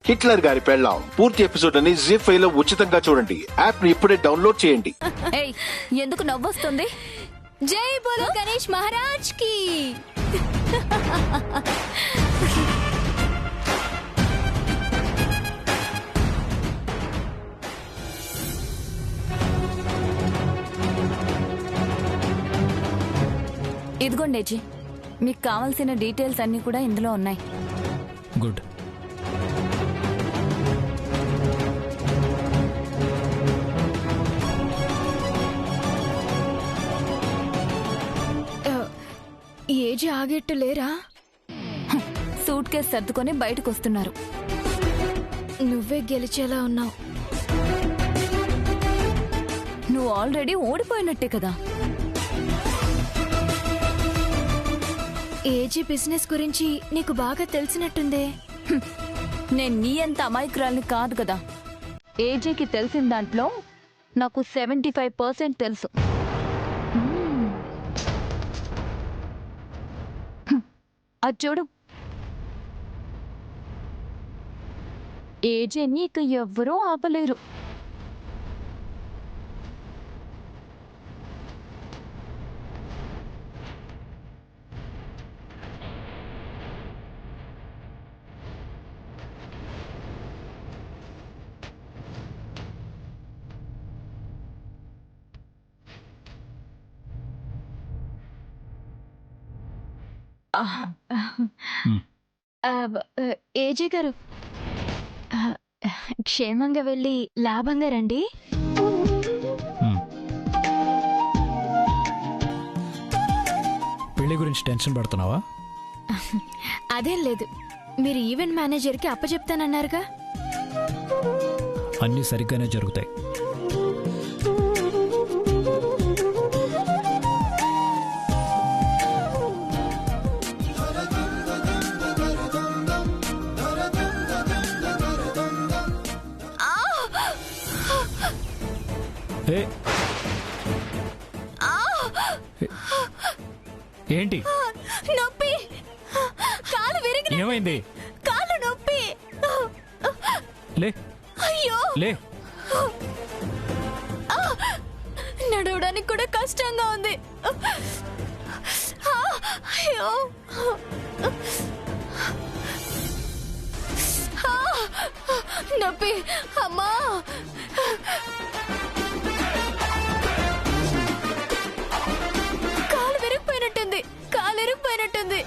Hitler గారి పెళ్ళాం పూర్తి ఎపిసోడ్ అని జీ5 లో ఉచితంగా చూడండి. యాప్ ని ఇప్పుడే డౌన్లోడ్ చేయండి. ఏయ్, ఎందుకు నవ్వొస్తుంది? జై బోలో గణేష్ మహారాజ్ కి. ఇదిగోండి ఏజీ, మీకు కావాల్సిన డీటెయిల్స్ అన్ని కూడా ఇందులో ఉన్నాయి. గుడ్. ఏజీ ఆగేట్టు లేరా? సూట్ కేసు సర్దుకొని బయటకు వస్తున్నారు. నువ్వే గెలిచేలా ఉన్నావు. నువ్వు ఆల్రెడీ ఓడిపోయినట్టే కదా. ఏజీ బిజినెస్ గురించి నీకు బాగా తెలిసినట్టుందే. నేను నీ అంత అమాయకురాల్ని కాదు కదా. ఏజీకి తెలిసిన దాంట్లో నాకు 75% తెలుసు. అది చూడు, ఏజీని ఇక ఎవ్వరూ ఆపలేరు. ఏజీ గారు, క్షేమంగా వెళ్ళి లాభంగా రండి. పెళ్లి గురించి టెన్షన్ పడుతున్నావా? అదేం లేదు, మీరు ఈవెంట్ మేనేజర్కి అప్పచెప్తానన్నారుగా. అన్నీ సరిగ్గానే జరుగుతాయి. ఏ, ఏంటి నొప్పి, కాలు విరిగి, ఏమైంది? కాలు నొప్పి. లే అయ్యో, లే. నడవడానికి కూడా కష్టంగా ఉంది. అయ్యో, నొప్పి, అమ్మా. కాలు విరిగిపోయినట్టుంది, కాలు ఇరిగిపోయినట్టుంది.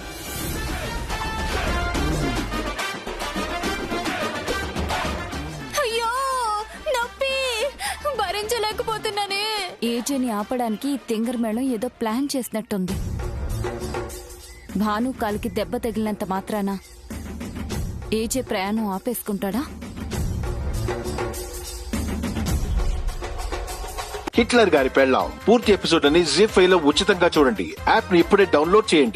అయ్యో, నొప్పి భరించలేకపోతున్నానే. ఏజీని ఆపడానికి ఈ తింగర్ మేళం ఏదో ప్లాన్ చేసినట్టుంది. భాను కాలికి దెబ్బ తగిలినంత మాత్రాన ఏజే ప్రయాణం ఆపేసుకుంటాడా? హిట్లర్ గారి పెళ్ళాం పూర్తి ఎపిసోడ్ అని జీ5 లో ఉచితంగా చూడండి. యాప్ ని ఇప్పుడే డౌన్లోడ్ చేయండి.